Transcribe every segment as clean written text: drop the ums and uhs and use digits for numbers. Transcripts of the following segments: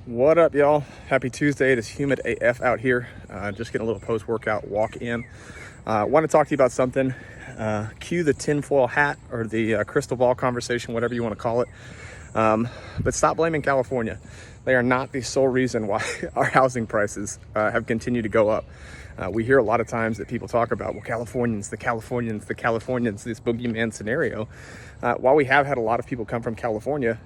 What up, y'all? Happy Tuesday. It is humid AF out here. Just getting a little post-workout walk in. Want to talk to you about something. Cue the tinfoil hat or the crystal ball conversation, whatever you want to call it. But stop blaming California. They are not the sole reason why our housing prices have continued to go up. We hear a lot of times that people talk about, well, Californians, this boogeyman scenario. While we have had a lot of people come from California,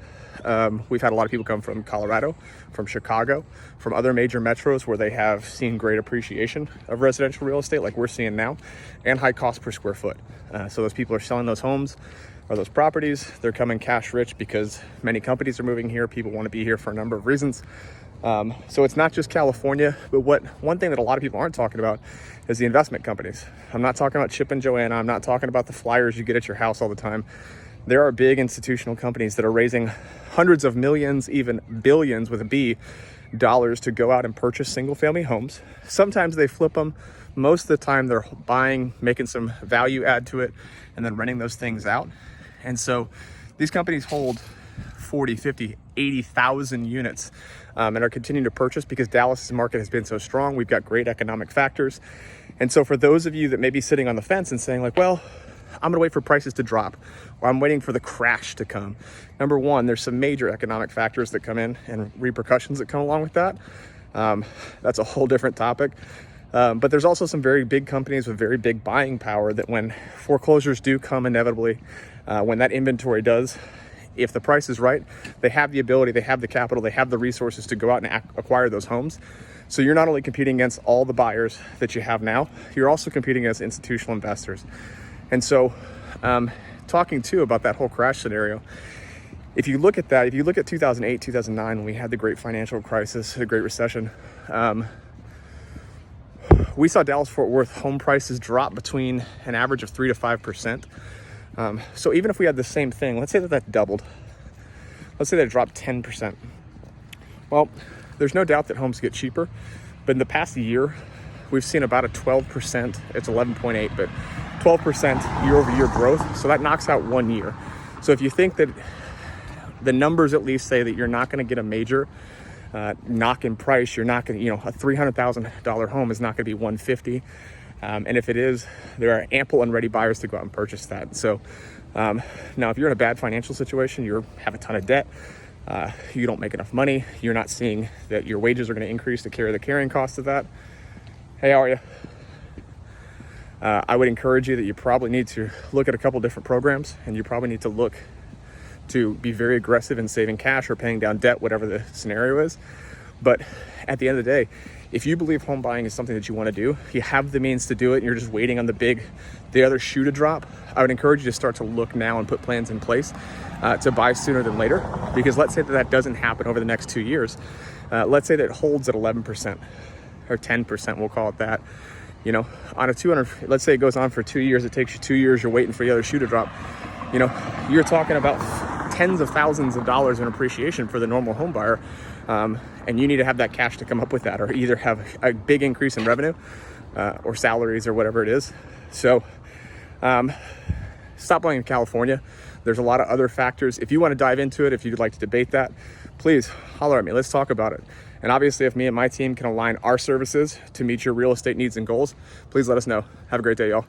we've had a lot of people come from Colorado, from Chicago, from other major metros where they have seen great appreciation of residential real estate like we're seeing now, and high cost per square foot. So those people are selling those homes or those properties. They're coming cash rich because many companies are moving here. People want to be here for a number of reasons. So it's not just California, but one thing that a lot of people aren't talking about is the investment companies. I'm not talking about Chip and Joanna. I'm not talking about the flyers you get at your house all the time. There are big institutional companies that are raising hundreds of millions, even billions with a B, dollars to go out and purchase single family homes. Sometimes they flip them. Most of the time they're buying, making some value add to it, and then renting those things out. And so these companies hold 40, 50, 80,000 units and are continuing to purchase because Dallas's market has been so strong. We've got great economic factors. And so for those of you that may be sitting on the fence and saying like, well, I'm gonna wait for prices to drop, or I'm waiting for the crash to come. Number one, there's some major economic factors that come in and repercussions that come along with that. That's a whole different topic. But there's also some very big companies with very big buying power that when foreclosures do come inevitably, when that inventory does, if the price is right, they have the ability, they have the capital, they have the resources to go out and acquire those homes. So you're not only competing against all the buyers that you have now, you're also competing against institutional investors. And so talking too about that whole crash scenario, if you look at that, if you look at 2008, 2009, when we had the great financial crisis, the great recession, we saw Dallas-Fort Worth home prices drop between an average of 3 to 5%. So even if we had the same thing, let's say that doubled. Let's say that it dropped 10%. Well, there's no doubt that homes get cheaper, but in the past year, we've seen about a 12%, it's 11.8, but 12% year-over-year growth. So that knocks out 1 year. So if you think that the numbers at least say that you're not going to get a major knock in price, you're not going to, a $300,000 home is not going to be $150,000. And if it is, there are ample and ready buyers to go out and purchase that. So now if you're in a bad financial situation, you have a ton of debt, you don't make enough money, you're not seeing that your wages are going to increase to carry the carrying cost of that. Hey, how are you? I would encourage you that you probably need to look at a couple different programs, and you probably need to look to be very aggressive in saving cash or paying down debt, whatever the scenario is. But at the end of the day, if you believe home buying is something that you want to do, you have the means to do it, and you're just waiting on the other shoe to drop, I would encourage you to start to look now and put plans in place to buy sooner than later. Because let's say that doesn't happen over the next 2 years. Let's say that it holds at 11% or 10%, we'll call it that. On a 200, let's say it goes on for 2 years, it takes you 2 years, you're waiting for the other shoe to drop. You're talking about tens of thousands of dollars in appreciation for the normal home buyer. And you need to have that cash to come up with that, or either have a big increase in revenue or salaries or whatever it is. So stop blaming California. There's a lot of other factors. If you want to dive into it, if you'd like to debate that, please holler at me. Let's talk about it. And obviously, if me and my team can align our services to meet your real estate needs and goals, please let us know. Have a great day, y'all.